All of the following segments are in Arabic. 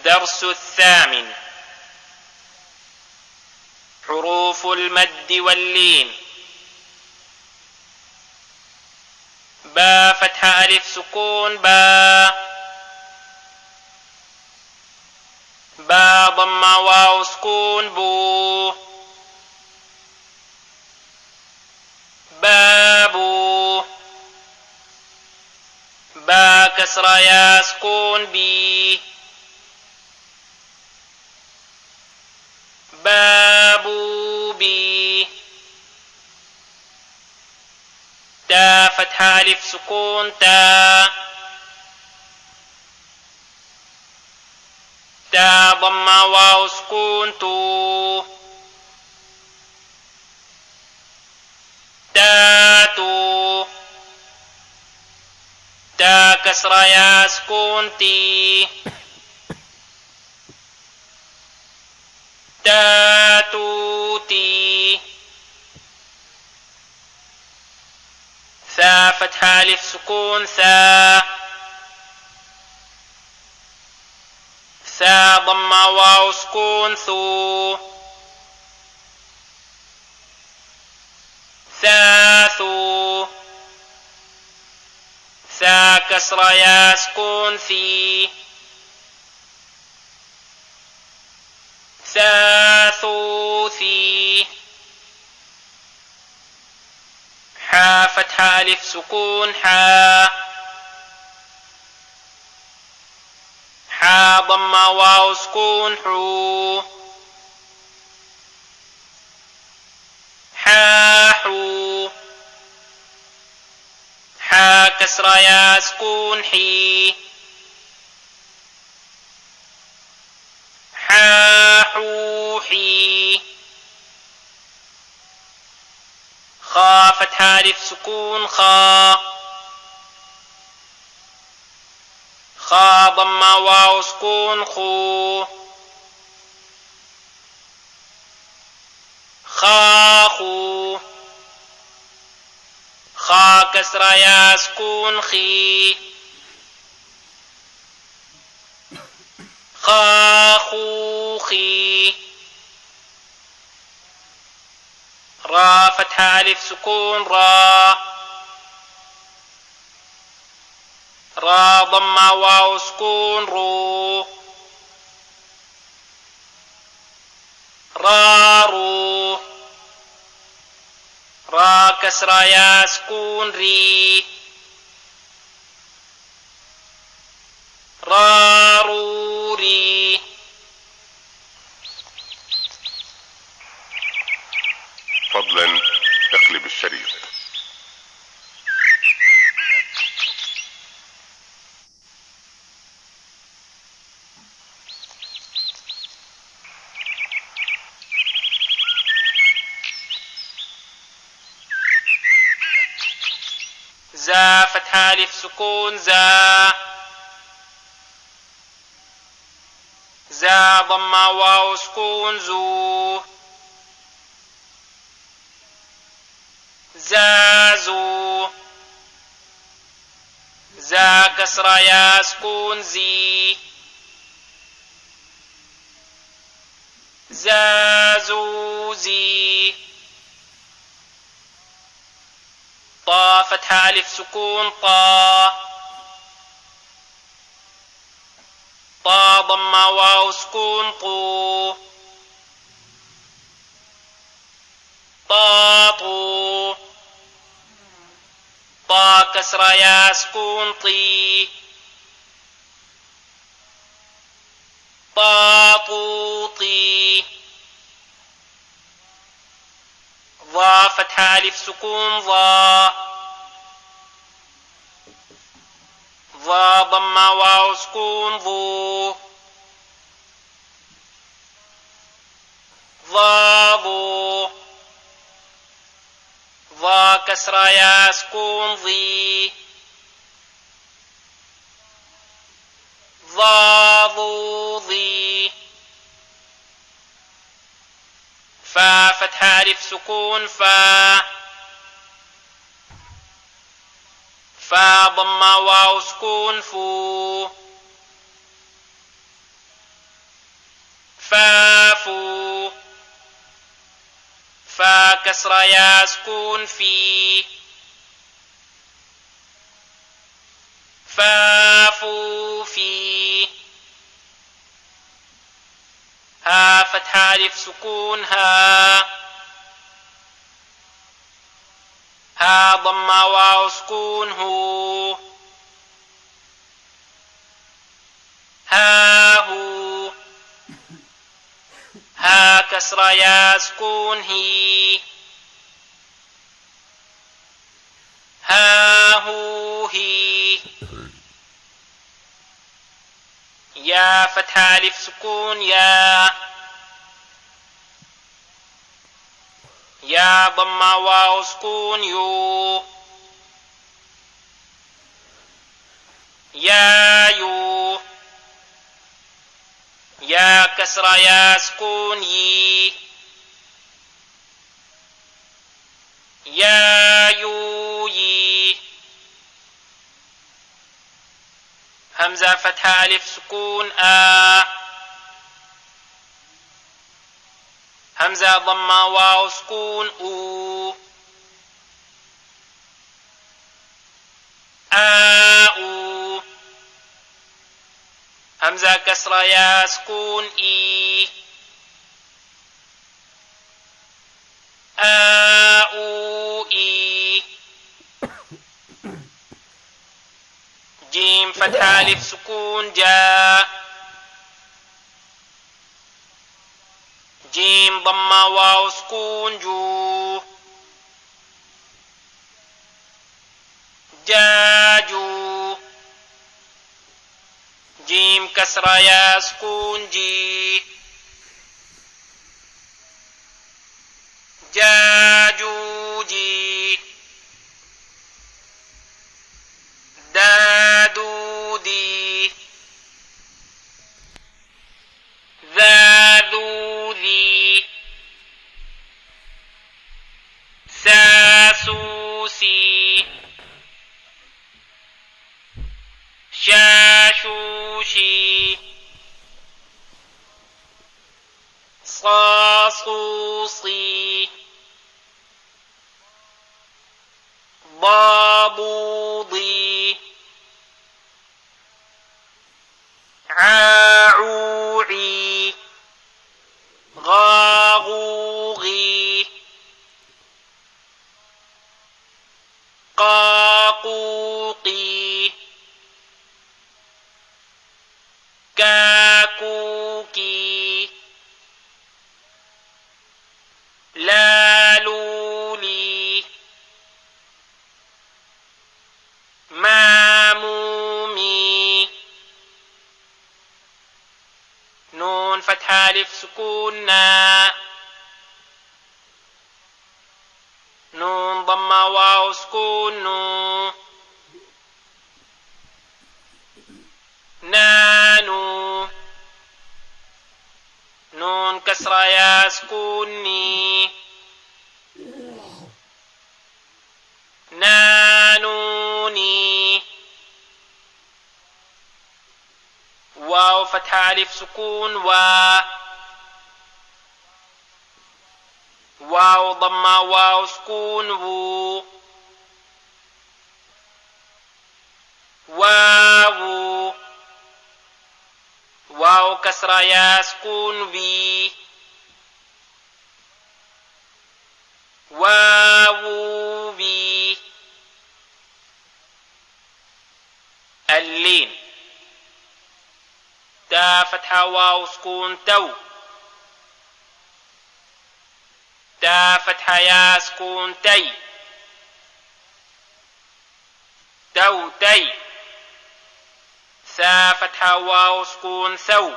الدرس الثامن. حروف المد واللين. با فتحة ألف سكون با. با ضمة واو سكون بو. بابو. با كسرة يا سكون بي. بابو بي. تا فتحة ألف سكون تا. تا ضمة واو سكون تو. تاتو. تا كسرة يا سكون تي. تاتوتي. ثا فتحة ألف سكون ثا. ثا ضمة واو سكون ثو. ثاثو. ثا كسرة يا سكون ثي. ثاثوثي. حا فتحة ألف سكون حا. حا ضمة واو سكون حو. حاحو. حا كسرة يا سكون حي. حاحوحي. خا فتحة ألف سكون خا. خا ضمة واو سكون خو. خاخو. خا كسرة يا سكون خي. خاخوخي. را فتحة ألف سكون را. را ضمة واو سكون رو. رارو. را كسرة يا سكون ري. راروري. فضلا اقلب الشريط. زا فتحة ألف سكون زا. زا ضمة واو سكون زو. زازو. زا كسرة يا سكون زي. زازوزي. طا فتحة ألف سكون طا. طا ضمة واو سكون طو. طاطو. طا كسرة يا سكون طي. طاطوطي. ضا فتحة ألف سكون ضا. ضا ضمة واو سكون ضو. ضاضو. ضا كسرة يا سكون ضي. ضاضوضي. فا فتحة ألف سكون فا. فا ضمة واو سكون فو. كسر يا سكون في. فافو في. ها فتحة ألف سكون ها. ها ضمة واو سكون هو. ها هو. ها كسر يا سكون هي. ها هو هي. يا فتحة ألف سكون يا. يا ضمة واو سكون يو. يا يو. يا كسر يا سكون يي. يا يو يي. همزة فتحة ألف سكون آ. همزة ضمة واو سكون أو. آو. همزة كسر يا سكون إي. آو إي. جيم فتحة ألف سكون جا. جيم ضمة واو سكون جو. جاجو. جيم كسر يا سكون جي. جاجوجي. دادودي. ذاذوذي. ساسوسي. شاشوشي. صاصوصي. ضابوضي. عاعوعي. غاغوغي. قاقوقي. كاكوكي. لالولي. مامومي. نون فتحة ألف سكون نا. نون ضمة واو سكون نو. نانو. نون كسر يا سكون ني. نانوني. واو فتحة ألف سكون وا. واو ضمة واو سكون وو. واو. واو كسر يا سكون بي. واو بي. اللين. تا فتحة واو سكون تو. تا فتحة يا سكون تي. تو تي. ثا فتحة واو سكون ثو.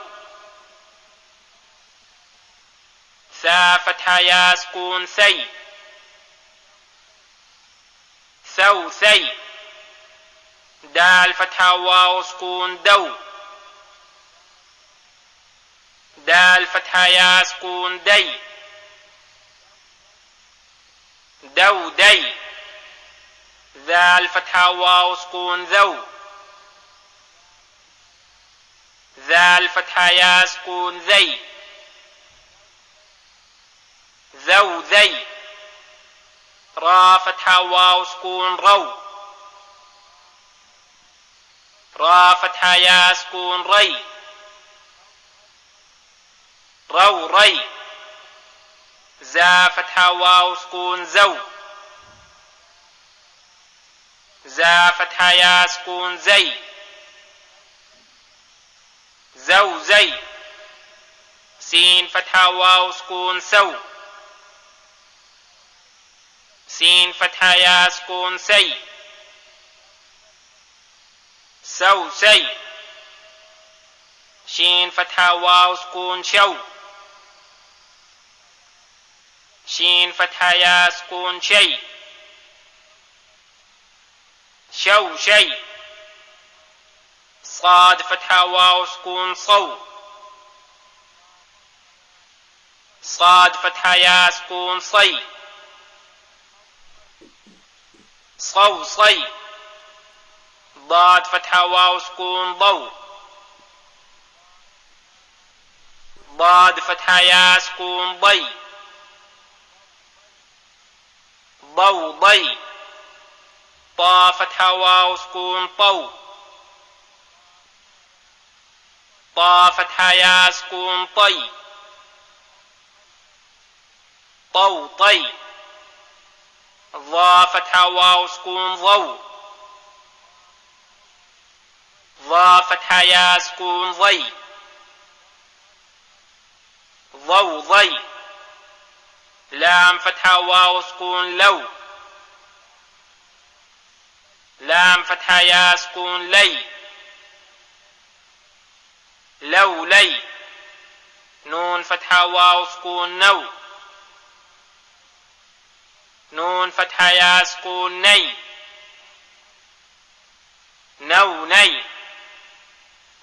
ثا فتحة يا سكون ثي. ثو ثي. دال فتحة واو سكون دو. دال فتحة يا سكون دي. دو دي. ذال فتحة واو سكون ذو. ذال فتحة يا سكون ذي. ذو ذي. را فتحة واو سكون رو. را فتحة يا سكون ري. رو ري. زا فتحة واو سكون زو. زا فتحة يا سكون زي. زو زي. سين فتحة واو سكون سو. سين فتحة يا سكون سي. سو سي. شين فتحة واو سكون شو. شين فتحة يا سكون شي. شو شي. صاد فتحة واو سكون صو. صاد فتحة يا سكون صي. صو صي. ضاد فتحة واو سكون ضو. ضاد فتحة يا سكون ضي. ضو ضي. طا فتحة واو سكون طو. طا فتحة يا سكون طي. طو طي. ضا فتحة واو سكون ضو. ضا فتحة يا سكون ضي. ضو ضي. لام فتحة واو سكون لو. لام فتحة يا سكون لي. لو لي. نون فتحة واو سكون نو. نون فتحة يا سكون ني. نو ني.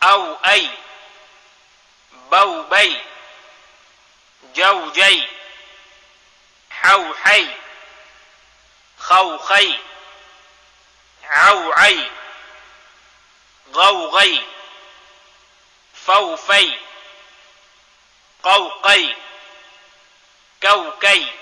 أو أي. بو بي. جو جي. حو حي. خو خي. عو عي. غو غي. فو في. قو قي. كو كي.